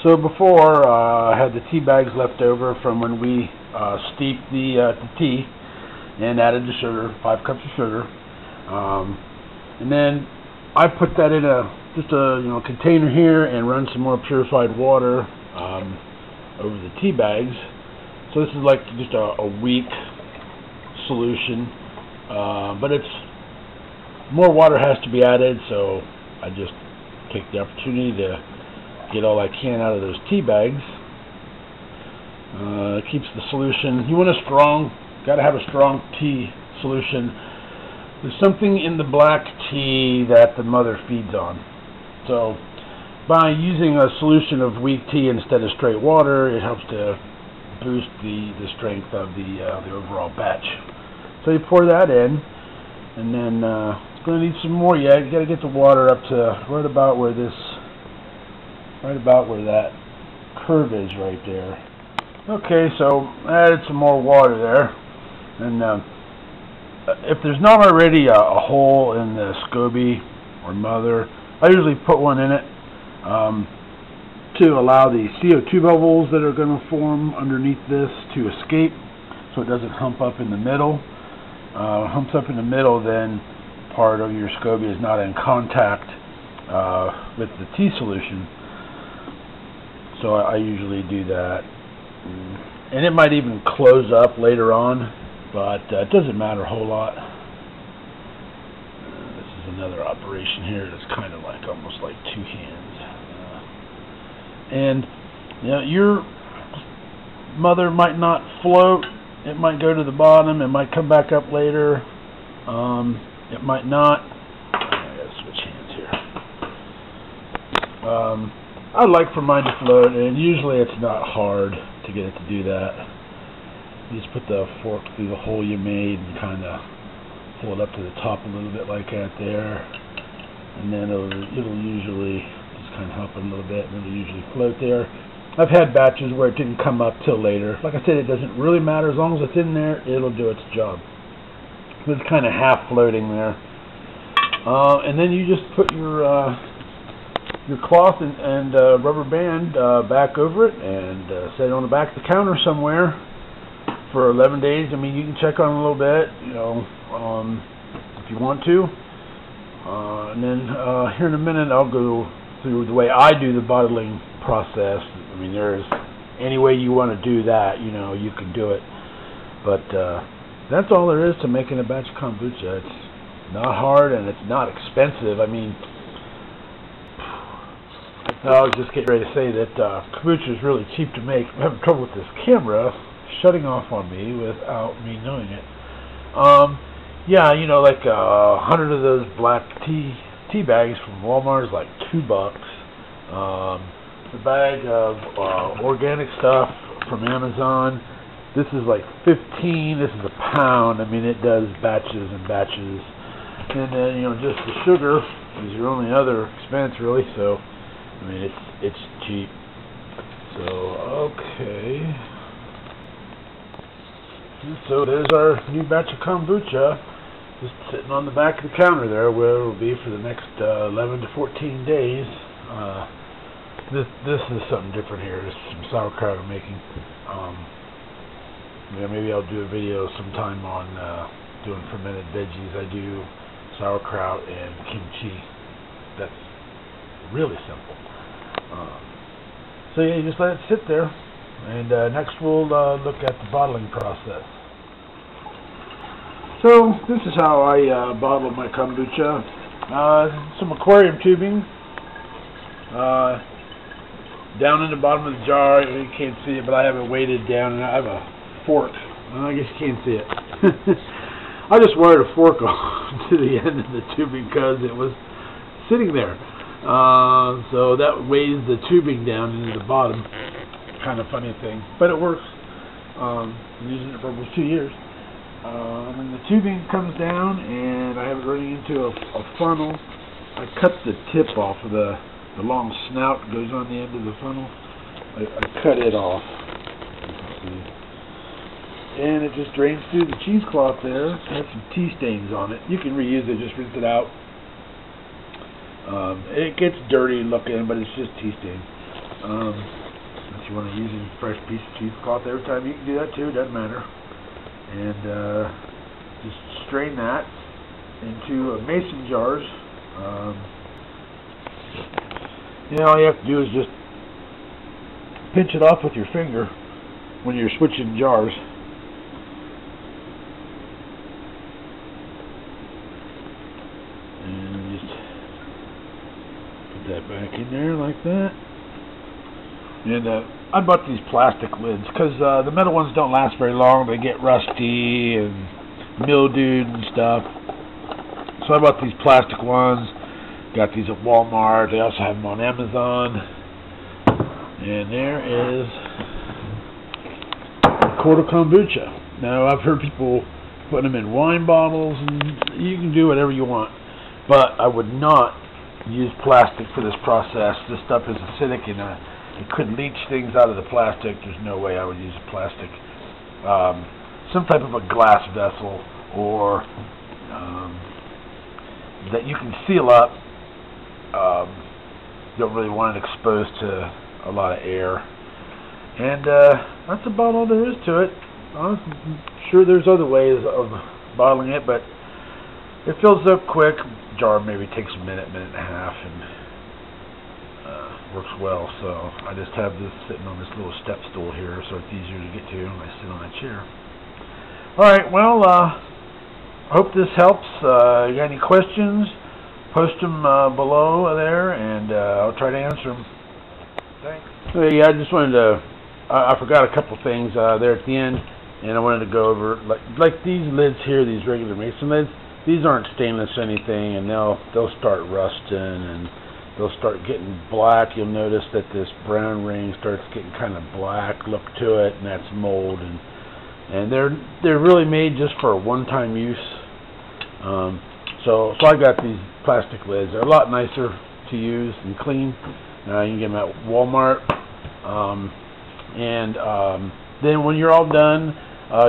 So before, I had the tea bags left over from when we steeped the tea and added the sugar, 5 cups of sugar. And then I put that in just a container here and run some more purified water over the tea bags. So this is like just a weak solution, but more water has to be added, so I just take the opportunity to get all I can out of those tea bags. It keeps the solution. You want got to have a strong tea solution. There's something in the black tea that the mother feeds on. So by using a solution of weak tea instead of straight water, it helps to boost the strength of the overall batch. So you pour that in, and then it's going to need some more yet. You got to get the water up to right about where that curve is right there. Okay, so I added some more water there, and if there's not already a hole in the SCOBY or mother, I usually put one in it to allow the CO2 bubbles that are going to form underneath this to escape, so it doesn't hump up in the middle. Humps up in the middle, then part of your SCOBY is not in contact with the tea solution. So I usually do that, and it might even close up later on, but it doesn't matter a whole lot. This is another operation here that's kind of like almost like 2 hands. And your mother might not float. It might go to the bottom. It might come back up later. It might not. I gotta switch hands here. I'd like for mine to float, and usually it's not hard to get it to do that. You just put the fork through the hole you made and kind of pull it up to the top a little bit like that there, and then it'll usually just kind of hop a little bit, and it'll usually float there. I've had batches where it didn't come up till later. Like I said, it doesn't really matter. As long as it's in there, it'll do its job. It's kind of half floating there. And then you just put your cloth and rubber band back over it and set it on the back of the counter somewhere for 11 days. I mean, you can check on it a little bit, if you want to. And then here in a minute, I'll go through the way I do the bottling process. I mean, there's any way you want to do that, you can do it. But that's all there is to making a batch of kombucha. It's not hard and it's not expensive. I mean, I was just getting ready to say that kombucha is really cheap to make. I'm having trouble with this camera shutting off on me without me knowing it. Yeah, like 100 of those black tea bags from Walmart is like $2. The bag of organic stuff from Amazon, this is like 15. This is a pound. I mean, it does batches and batches. And then just the sugar is your only other expense, really. So I mean, it's cheap. So okay. So there's our new batch of kombucha, just sitting on the back of the counter there, where it will be for the next 11 to 14 days. This is something different here. This is some sauerkraut I'm making. Maybe I'll do a video sometime on doing fermented veggies. I do sauerkraut and kimchi. That's really simple. So yeah, you just let it sit there, and next we'll look at the bottling process. So this is how I bottle my kombucha. Some aquarium tubing down in the bottom of the jar. You can't see it, but I have it weighted down, and I have a fork. I guess you can't see it. I just wired a fork on to the end of the tubing because it was sitting there. So that weighs the tubing down into the bottom. Kind of funny thing, but it works. I'm using it for almost 2 years. And the tubing comes down, and I have it running into a funnel. I cut the tip off of the long snout that goes on the end of the funnel. I cut it off. You can see. And it just drains through the cheesecloth there. It has some tea stains on it. You can reuse it, just rinse it out. It gets dirty looking, but it's just tea stains. If you want to use a fresh piece of cheesecloth every time, you can do that too. Doesn't matter. And just strain that into mason jars. All you have to do is just pinch it off with your finger when you're switching jars. And just put that back in there like that. And I bought these plastic lids because the metal ones don't last very long. They get rusty and mildewed and stuff. So I bought these plastic ones. Got these at Walmart. They also have them on Amazon. And there is a quart of kombucha. Now, I've heard people put them in wine bottles, and you can do whatever you want. But I would not use plastic for this process. This stuff is acidic, and it could leach things out of the plastic. There's no way I would use plastic. Some type of a glass vessel, or that you can seal up. Don't really want it exposed to a lot of air. And that's about all there is to it. I'm sure there's other ways of bottling it, but it fills up quick. Jar maybe takes a minute, minute and a half, and works well. So I just have this sitting on this little step stool here, so it's easier to get to when I sit on that chair. Alright, well, I hope this helps. You got any questions? Post them below there, and I'll try to answer them. Thanks. Yeah, I just wanted to, I forgot a couple things there at the end, and I wanted to go over, like these lids here, these regular mason lids, these aren't stainless or anything, and they'll start rusting, and they'll start getting black. You'll notice that this brown ring starts getting kind of black look to it, and that's mold, and they're really made just for a one-time use. So I got these plastic lids. They're a lot nicer to use and clean. You can get them at Walmart. Then when you're all done,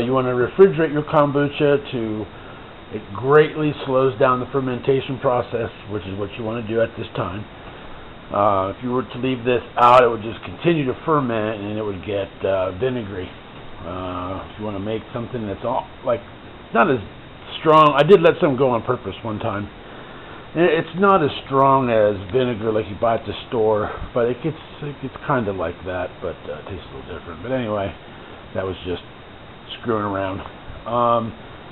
you want to refrigerate your kombucha to, it greatly slows down the fermentation process, which is what you want to do at this time. If you were to leave this out, it would just continue to ferment, and it would get vinegary. If you want to make something that's not as strong, I did let some go on purpose one time. It's not as strong as vinegar like you buy at the store, but it gets kind of like that, but it tastes a little different. But anyway, that was just screwing around.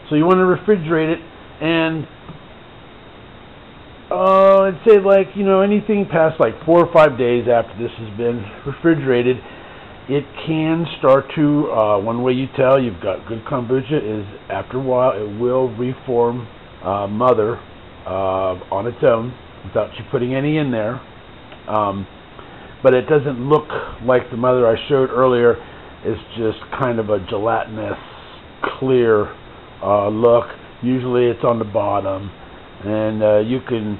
So you want to refrigerate it, and I'd say anything past 4 or 5 days after this has been refrigerated, it can start to, one way you tell you've got good kombucha is after a while it will reform mother on its own without you putting any in there. But it doesn't look like the mother I showed earlier. It's just kind of a gelatinous, clear look. Usually it's on the bottom, and you can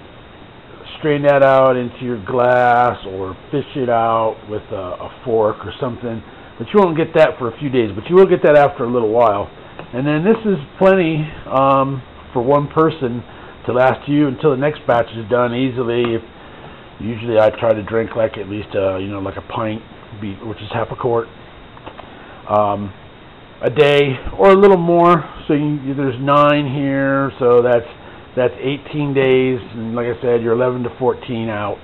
strain that out into your glass or fish it out with a fork or something, but you won't get that for a few days, but you will get that after a little while. And then this is plenty for one person to last you until the next batch is done easily. Usually I try to drink at least like a pint, which is half a quart, a day or a little more. So there's 9 here, so that's 18 days, and like I said, you're 11 to 14 out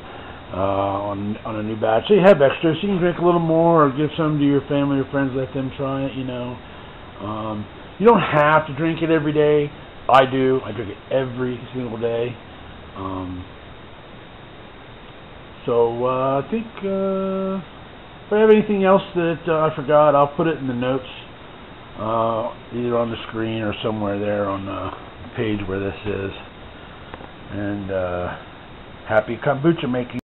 on a new batch. So you have extra, so you can drink a little more or give some to your family or friends, let them try it, You don't have to drink it every day. I do. I drink it every single day. I think if I have anything else that I forgot, I'll put it in the notes, either on the screen or somewhere there on the page where this is. And happy kombucha making.